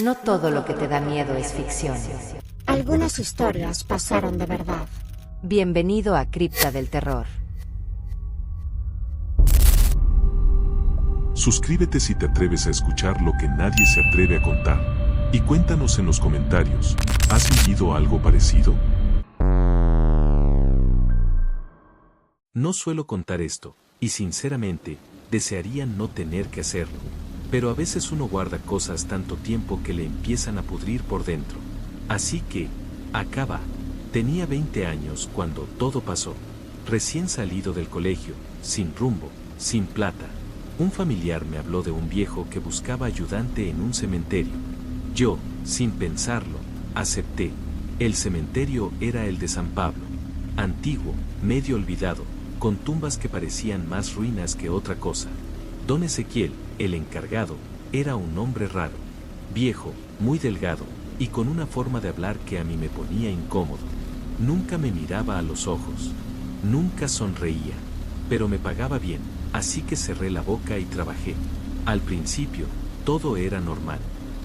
No todo lo que te da miedo es ficción. Algunas historias pasaron de verdad. Bienvenido a Cripta del Terror. Suscríbete si te atreves a escuchar lo que nadie se atreve a contar. Y cuéntanos en los comentarios, ¿has vivido algo parecido? No suelo contar esto, y sinceramente, desearía no tener que hacerlo. Pero a veces uno guarda cosas tanto tiempo que le empiezan a pudrir por dentro. Así que, acaba. Tenía 20 años cuando todo pasó. Recién salido del colegio, sin rumbo, sin plata. Un familiar me habló de un viejo que buscaba ayudante en un cementerio. Yo, sin pensarlo, acepté. El cementerio era el de San Pablo. Antiguo, medio olvidado, con tumbas que parecían más ruinas que otra cosa. Don Ezequiel, el encargado, era un hombre raro. Viejo, muy delgado, y con una forma de hablar que a mí me ponía incómodo. Nunca me miraba a los ojos. Nunca sonreía. Pero me pagaba bien, así que cerré la boca y trabajé. Al principio, todo era normal.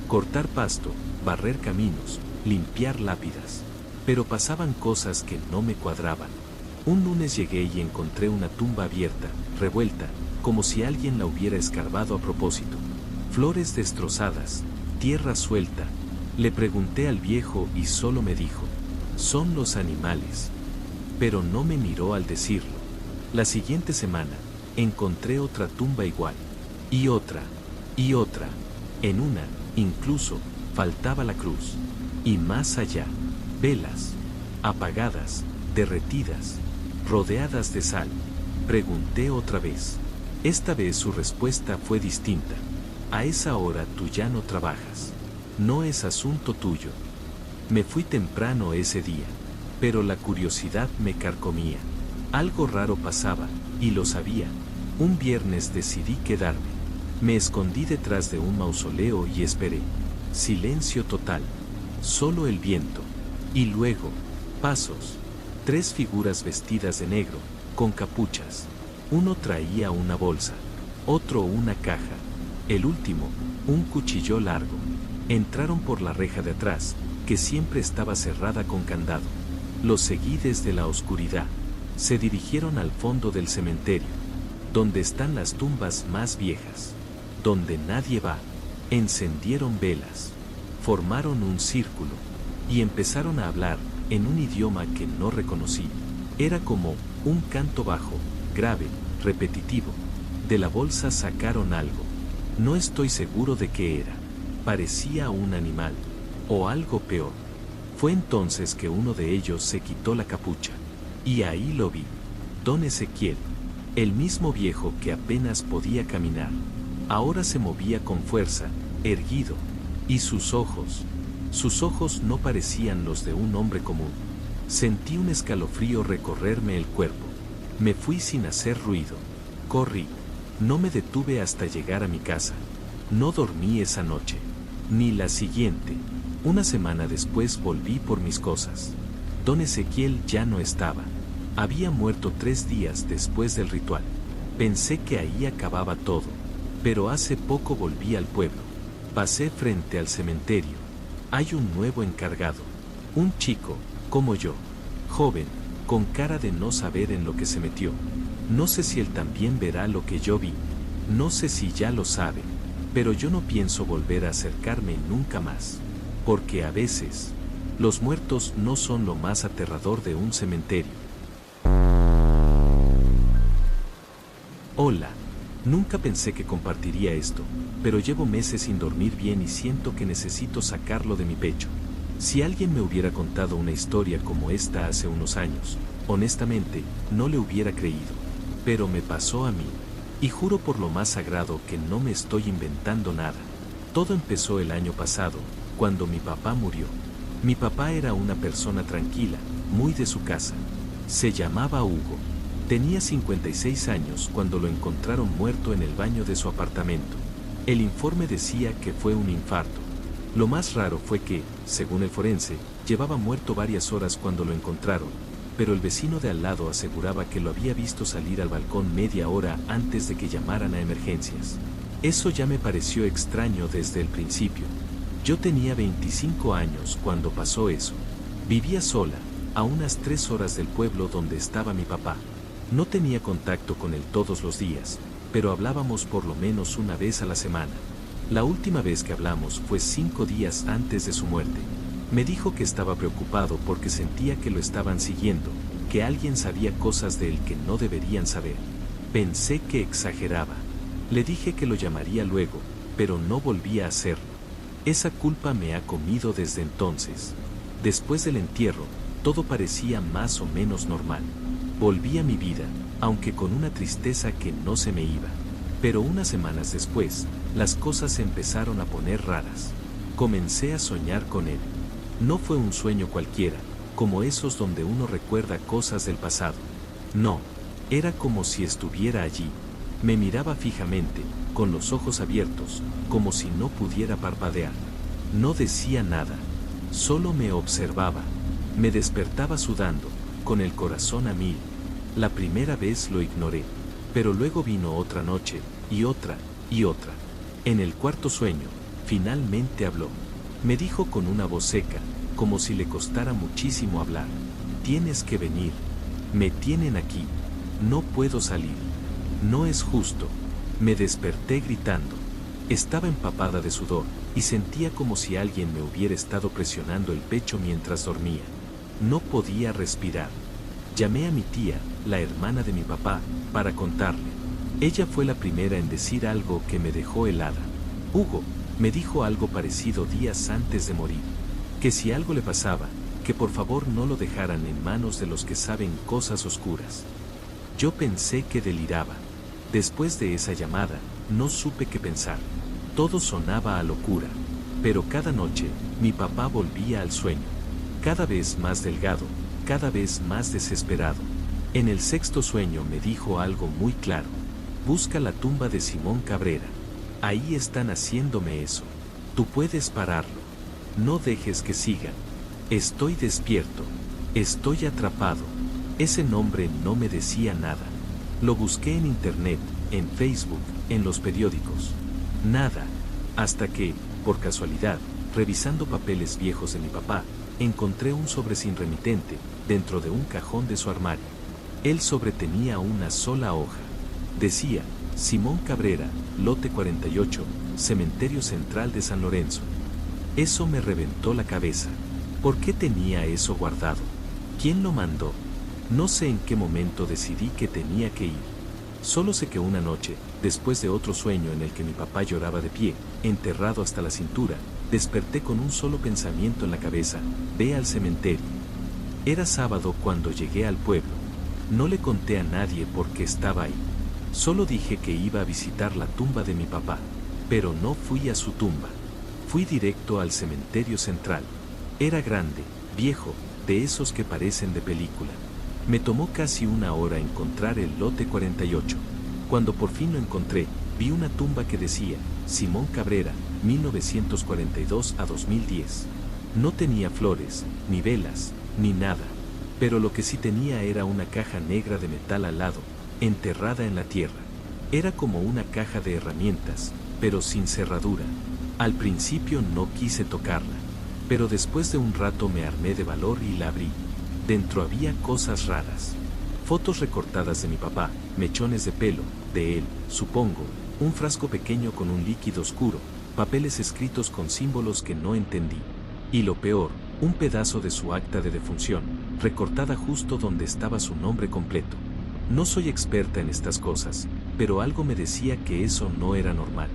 Cortar pasto, barrer caminos, limpiar lápidas. Pero pasaban cosas que no me cuadraban. Un lunes llegué y encontré una tumba abierta, revuelta, como si alguien la hubiera escarbado a propósito. Flores destrozadas, tierra suelta. Le pregunté al viejo y solo me dijo, son los animales. Pero no me miró al decirlo. La siguiente semana, encontré otra tumba igual. Y otra. Y otra. En una, incluso, faltaba la cruz. Y más allá, velas. Apagadas, derretidas, rodeadas de sal. Pregunté otra vez. Esta vez su respuesta fue distinta. A esa hora tú ya no trabajas. No es asunto tuyo. Me fui temprano ese día, pero la curiosidad me carcomía. Algo raro pasaba, y lo sabía. Un viernes decidí quedarme. Me escondí detrás de un mausoleo y esperé. Silencio total. Solo el viento. Y luego, pasos. 3 figuras vestidas de negro, con capuchas. Uno traía una bolsa, otro una caja. El último, un cuchillo largo. Entraron por la reja de atrás, que siempre estaba cerrada con candado. Los seguí desde la oscuridad. Se dirigieron al fondo del cementerio, donde están las tumbas más viejas, donde nadie va. Encendieron velas, formaron un círculo, y empezaron a hablar, en un idioma que no reconocí. Era como un canto bajo, grave, repetitivo. De la bolsa sacaron algo. No estoy seguro de qué era. Parecía un animal, o algo peor. Fue entonces que uno de ellos se quitó la capucha. Y ahí lo vi. Don Ezequiel, el mismo viejo que apenas podía caminar. Ahora se movía con fuerza, erguido. Y sus ojos no parecían los de un hombre común. Sentí un escalofrío recorrerme el cuerpo. Me fui sin hacer ruido. Corrí. No me detuve hasta llegar a mi casa. No dormí esa noche. Ni la siguiente. Una semana después volví por mis cosas. Don Ezequiel ya no estaba. Había muerto 3 días después del ritual. Pensé que ahí acababa todo. Pero hace poco volví al pueblo. Pasé frente al cementerio. Hay un nuevo encargado. Un chico, como yo. Joven, con cara de no saber en lo que se metió. No sé si él también verá lo que yo vi. No sé si ya lo sabe. Pero yo no pienso volver a acercarme nunca más. Porque a veces, los muertos no son lo más aterrador de un cementerio. Hola. Nunca pensé que compartiría esto, pero llevo meses sin dormir bien y siento que necesito sacarlo de mi pecho. Si alguien me hubiera contado una historia como esta hace unos años, honestamente, no le hubiera creído. Pero me pasó a mí. Y juro por lo más sagrado que no me estoy inventando nada. Todo empezó el año pasado, cuando mi papá murió. Mi papá era una persona tranquila, muy de su casa. Se llamaba Hugo. Tenía 56 años cuando lo encontraron muerto en el baño de su apartamento. El informe decía que fue un infarto. Lo más raro fue que, según el forense, llevaba muerto varias horas cuando lo encontraron, pero el vecino de al lado aseguraba que lo había visto salir al balcón media hora antes de que llamaran a emergencias. Eso ya me pareció extraño desde el principio. Yo tenía 25 años cuando pasó eso. Vivía sola, a unas 3 horas del pueblo donde estaba mi papá. No tenía contacto con él todos los días, pero hablábamos por lo menos una vez a la semana. La última vez que hablamos fue 5 días antes de su muerte. Me dijo que estaba preocupado porque sentía que lo estaban siguiendo, que alguien sabía cosas de él que no deberían saber. Pensé que exageraba. Le dije que lo llamaría luego, pero no volví a hacerlo. Esa culpa me ha comido desde entonces. Después del entierro, todo parecía más o menos normal. Volví a mi vida, aunque con una tristeza que no se me iba. Pero unas semanas después, las cosas se empezaron a poner raras. Comencé a soñar con él. No fue un sueño cualquiera, como esos donde uno recuerda cosas del pasado. No, era como si estuviera allí. Me miraba fijamente, con los ojos abiertos, como si no pudiera parpadear. No decía nada, solo me observaba. Me despertaba sudando, con el corazón a mil. La primera vez lo ignoré, pero luego vino otra noche, y otra, y otra. En el cuarto sueño, finalmente habló. Me dijo con una voz seca, como si le costara muchísimo hablar. Tienes que venir. Me tienen aquí. No puedo salir. No es justo. Me desperté gritando. Estaba empapada de sudor, y sentía como si alguien me hubiera estado presionando el pecho mientras dormía. No podía respirar. Llamé a mi tía, la hermana de mi papá, para contarle. Ella fue la primera en decir algo que me dejó helada. Hugo, me dijo algo parecido días antes de morir. Que si algo le pasaba, que por favor no lo dejaran en manos de los que saben cosas oscuras. Yo pensé que deliraba. Después de esa llamada, no supe qué pensar. Todo sonaba a locura. Pero cada noche, mi papá volvía al sueño. Cada vez más delgado, cada vez más desesperado. En el sexto sueño me dijo algo muy claro. Busca la tumba de Simón Cabrera. Ahí están haciéndome eso. Tú puedes pararlo. No dejes que sigan. Estoy despierto. Estoy atrapado. Ese nombre no me decía nada. Lo busqué en internet, en Facebook, en los periódicos. Nada. Hasta que, por casualidad, revisando papeles viejos de mi papá, encontré un sobre sin remitente, dentro de un cajón de su armario. El sobre tenía una sola hoja. Decía, Simón Cabrera, lote 48, Cementerio Central de San Lorenzo. Eso me reventó la cabeza. ¿Por qué tenía eso guardado? ¿Quién lo mandó? No sé en qué momento decidí que tenía que ir. Solo sé que una noche, después de otro sueño en el que mi papá lloraba de pie, enterrado hasta la cintura, desperté con un solo pensamiento en la cabeza: ve al cementerio. Era sábado cuando llegué al pueblo. No le conté a nadie por qué estaba ahí. Solo dije que iba a visitar la tumba de mi papá. Pero no fui a su tumba. Fui directo al cementerio central. Era grande, viejo, de esos que parecen de película. Me tomó casi una hora encontrar el lote 48. Cuando por fin lo encontré, vi una tumba que decía, Simón Cabrera, 1942 a 2010. No tenía flores, ni velas, ni nada. Pero lo que sí tenía era una caja negra de metal al lado, enterrada en la tierra. Era como una caja de herramientas, pero sin cerradura. Al principio no quise tocarla, pero después de un rato me armé de valor y la abrí. Dentro había cosas raras. Fotos recortadas de mi papá, mechones de pelo, de él, supongo, un frasco pequeño con un líquido oscuro, papeles escritos con símbolos que no entendí. Y lo peor, un pedazo de su acta de defunción, recortada justo donde estaba su nombre completo. No soy experta en estas cosas, pero algo me decía que eso no era normal.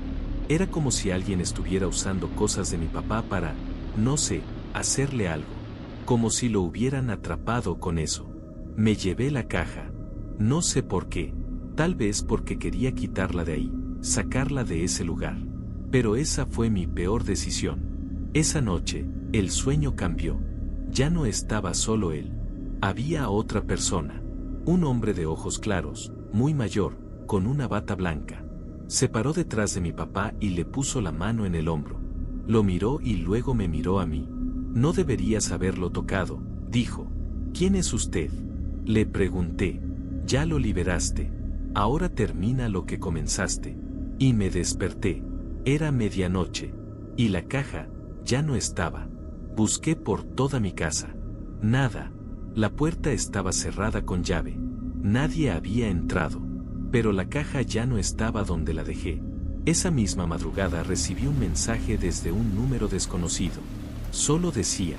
Era como si alguien estuviera usando cosas de mi papá para, no sé, hacerle algo. Como si lo hubieran atrapado con eso. Me llevé la caja. No sé por qué. Tal vez porque quería quitarla de ahí, sacarla de ese lugar. Pero esa fue mi peor decisión. Esa noche, el sueño cambió. Ya no estaba solo él. Había otra persona. Un hombre de ojos claros, muy mayor, con una bata blanca. Se paró detrás de mi papá y le puso la mano en el hombro. Lo miró y luego me miró a mí. No deberías haberlo tocado, dijo. ¿Quién es usted? Le pregunté. Ya lo liberaste. Ahora termina lo que comenzaste. Y me desperté. Era medianoche. Y la caja, ya no estaba. Busqué por toda mi casa. Nada. La puerta estaba cerrada con llave. Nadie había entrado. Pero la caja ya no estaba donde la dejé. Esa misma madrugada recibí un mensaje desde un número desconocido. Solo decía: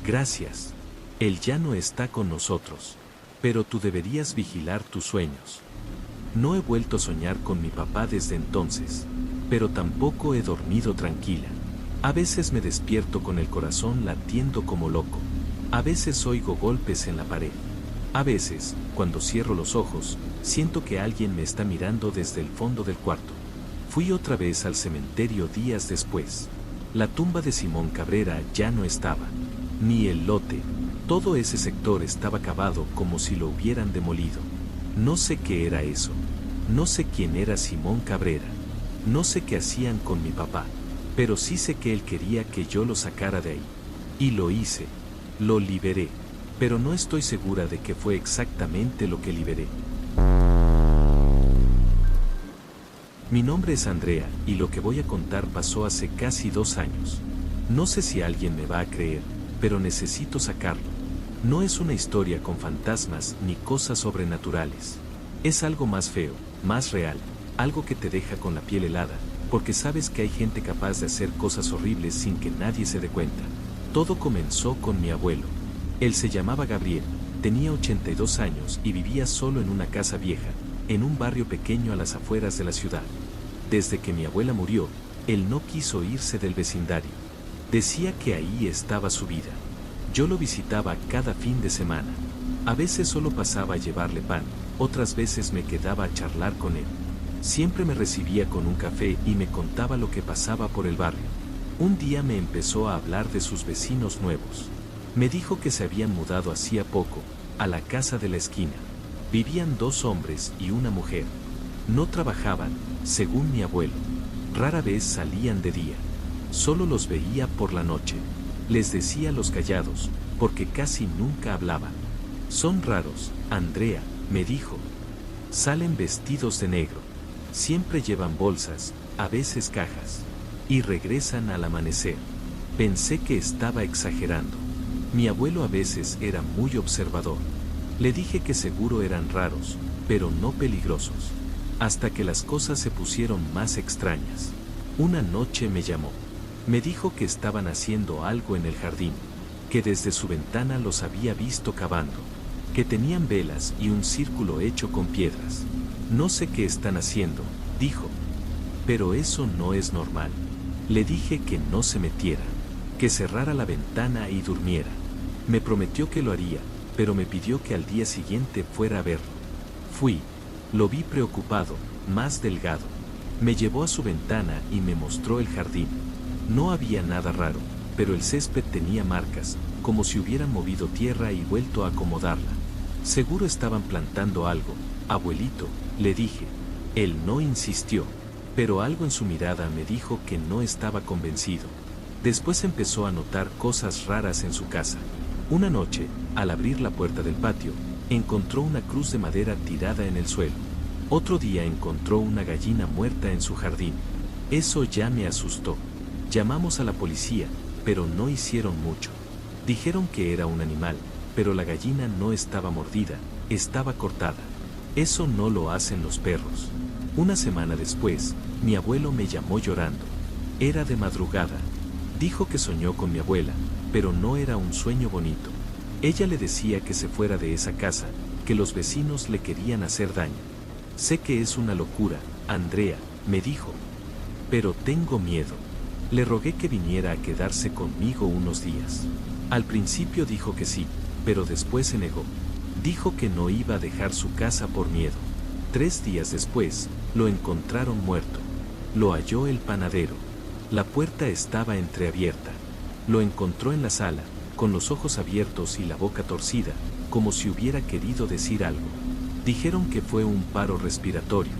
gracias. Él ya no está con nosotros. Pero tú deberías vigilar tus sueños. No he vuelto a soñar con mi papá desde entonces. Pero tampoco he dormido tranquila. A veces me despierto con el corazón latiendo como loco. A veces oigo golpes en la pared. A veces, cuando cierro los ojos, siento que alguien me está mirando desde el fondo del cuarto. Fui otra vez al cementerio días después. La tumba de Simón Cabrera ya no estaba. Ni el lote. Todo ese sector estaba cavado como si lo hubieran demolido. No sé qué era eso. No sé quién era Simón Cabrera. No sé qué hacían con mi papá. Pero sí sé que él quería que yo lo sacara de ahí. Y lo hice. Lo liberé. Pero no estoy segura de que fue exactamente lo que liberé. Mi nombre es Andrea, y lo que voy a contar pasó hace casi 2 años. No sé si alguien me va a creer, pero necesito sacarlo. No es una historia con fantasmas ni cosas sobrenaturales. Es algo más feo, más real, algo que te deja con la piel helada, porque sabes que hay gente capaz de hacer cosas horribles sin que nadie se dé cuenta. Todo comenzó con mi abuelo. Él se llamaba Gabriel, tenía 82 años y vivía solo en una casa vieja, en un barrio pequeño a las afueras de la ciudad. Desde que mi abuela murió, él no quiso irse del vecindario. Decía que ahí estaba su vida. Yo lo visitaba cada fin de semana. A veces solo pasaba a llevarle pan, otras veces me quedaba a charlar con él. Siempre me recibía con un café y me contaba lo que pasaba por el barrio. Un día me empezó a hablar de sus vecinos nuevos. Me dijo que se habían mudado hacía poco, a la casa de la esquina. Vivían 2 hombres y una mujer. No trabajaban, según mi abuelo. Rara vez salían de día. Solo los veía por la noche. Les decía los callados, porque casi nunca hablaban. Son raros, Andrea, me dijo. Salen vestidos de negro. Siempre llevan bolsas, a veces cajas. Y regresan al amanecer. Pensé que estaba exagerando. Mi abuelo a veces era muy observador. Le dije que seguro eran raros, pero no peligrosos. Hasta que las cosas se pusieron más extrañas. Una noche me llamó. Me dijo que estaban haciendo algo en el jardín, que desde su ventana los había visto cavando, que tenían velas y un círculo hecho con piedras. No sé qué están haciendo, dijo. Pero eso no es normal. Le dije que no se metiera, que cerrara la ventana y durmiera. Me prometió que lo haría, pero me pidió que al día siguiente fuera a verlo. Fui. Lo vi preocupado, más delgado. Me llevó a su ventana y me mostró el jardín. No había nada raro, pero el césped tenía marcas, como si hubieran movido tierra y vuelto a acomodarla. Seguro estaban plantando algo, abuelito, le dije. Él no insistió, pero algo en su mirada me dijo que no estaba convencido. Después empezó a notar cosas raras en su casa. Una noche, al abrir la puerta del patio, encontró una cruz de madera tirada en el suelo. Otro día encontró una gallina muerta en su jardín. Eso ya me asustó. Llamamos a la policía, pero no hicieron mucho. Dijeron que era un animal, pero la gallina no estaba mordida, estaba cortada. Eso no lo hacen los perros. Una semana después, mi abuelo me llamó llorando. Era de madrugada. Dijo que soñó con mi abuela, pero no era un sueño bonito. Ella le decía que se fuera de esa casa, que los vecinos le querían hacer daño. Sé que es una locura, Andrea, me dijo. Pero tengo miedo. Le rogué que viniera a quedarse conmigo unos días. Al principio dijo que sí, pero después se negó. Dijo que no iba a dejar su casa por miedo. 3 días después, lo encontraron muerto. Lo halló el panadero. La puerta estaba entreabierta. Lo encontró en la sala, con los ojos abiertos y la boca torcida, como si hubiera querido decir algo. Dijeron que fue un paro respiratorio.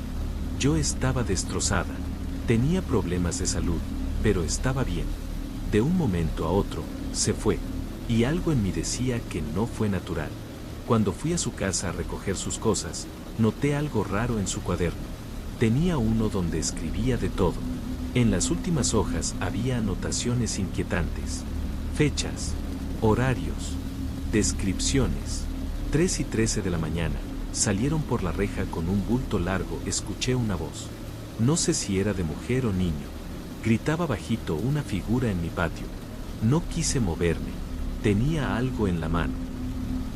Yo estaba destrozada. Tenía problemas de salud, pero estaba bien. De un momento a otro, se fue, y algo en mí decía que no fue natural. Cuando fui a su casa a recoger sus cosas, noté algo raro en su cuaderno. Tenía uno donde escribía de todo. En las últimas hojas había anotaciones inquietantes. Fechas, horarios, descripciones. 3:13 de la mañana. Salieron por la reja con un bulto largo. Escuché una voz. No sé si era de mujer o niño. Gritaba bajito una figura en mi patio. No quise moverme. Tenía algo en la mano.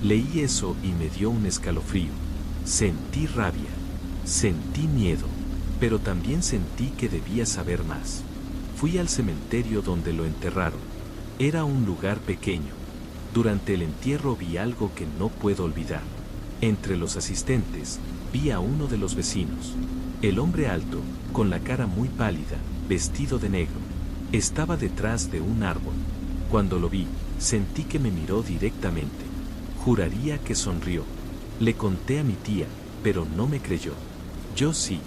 Leí eso y me dio un escalofrío. Sentí rabia. Sentí miedo. Pero también sentí que debía saber más. Fui al cementerio donde lo enterraron. Era un lugar pequeño. Durante el entierro vi algo que no puedo olvidar. Entre los asistentes, vi a uno de los vecinos. El hombre alto, con la cara muy pálida, vestido de negro. Estaba detrás de un árbol. Cuando lo vi, sentí que me miró directamente. Juraría que sonrió. Le conté a mi tía, pero no me creyó. Yo sí.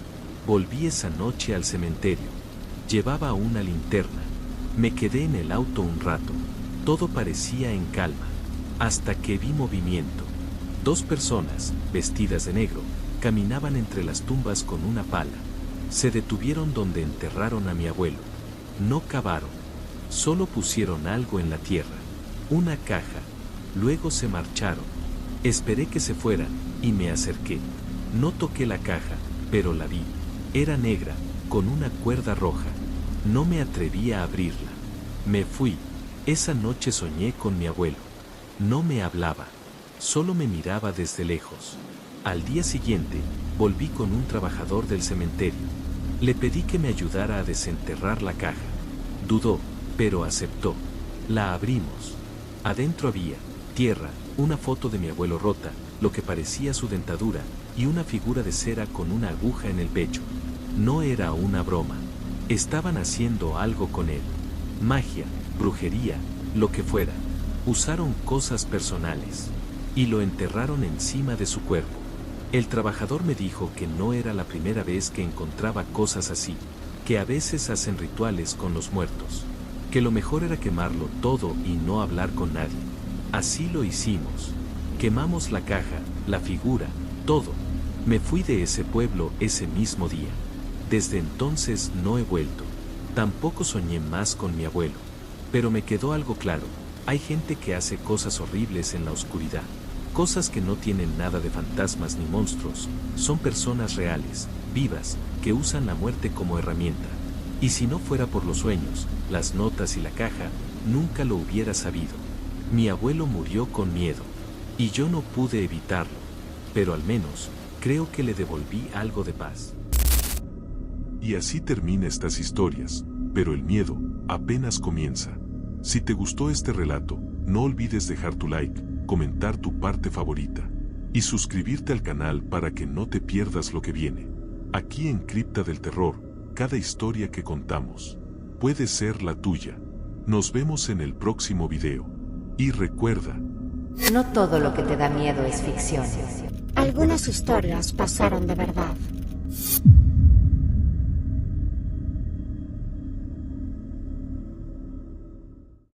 Volví esa noche al cementerio. Llevaba una linterna. Me quedé en el auto un rato. Todo parecía en calma. Hasta que vi movimiento. 2 personas, vestidas de negro, caminaban entre las tumbas con una pala. Se detuvieron donde enterraron a mi abuelo. No cavaron. Solo pusieron algo en la tierra. Una caja. Luego se marcharon. Esperé que se fueran, y me acerqué. No toqué la caja, pero la vi. Era negra, con una cuerda roja. No me atreví a abrirla. Me fui. Esa noche soñé con mi abuelo. No me hablaba. Solo me miraba desde lejos. Al día siguiente, volví con un trabajador del cementerio. Le pedí que me ayudara a desenterrar la caja. Dudó, pero aceptó. La abrimos. Adentro había tierra, una foto de mi abuelo rota, lo que parecía su dentadura, y una figura de cera con una aguja en el pecho. No era una broma. Estaban haciendo algo con él. Magia, brujería, lo que fuera. Usaron cosas personales. Y lo enterraron encima de su cuerpo. El trabajador me dijo que no era la primera vez que encontraba cosas así, que a veces hacen rituales con los muertos, que lo mejor era quemarlo todo y no hablar con nadie. Así lo hicimos. Quemamos la caja, la figura, todo. Me fui de ese pueblo ese mismo día. Desde entonces no he vuelto. Tampoco soñé más con mi abuelo. Pero me quedó algo claro. Hay gente que hace cosas horribles en la oscuridad. Cosas que no tienen nada de fantasmas ni monstruos. Son personas reales, vivas, que usan la muerte como herramienta. Y si no fuera por los sueños, las notas y la caja, nunca lo hubiera sabido. Mi abuelo murió con miedo. Y yo no pude evitarlo. Pero al menos, creo que le devolví algo de paz. Y así termina estas historias, pero el miedo apenas comienza. Si te gustó este relato, no olvides dejar tu like, comentar tu parte favorita y suscribirte al canal para que no te pierdas lo que viene. Aquí en Cripta del Terror, cada historia que contamos puede ser la tuya. Nos vemos en el próximo video. Y recuerda, No todo lo que te da miedo es ficción. Algunas historias pasaron de verdad.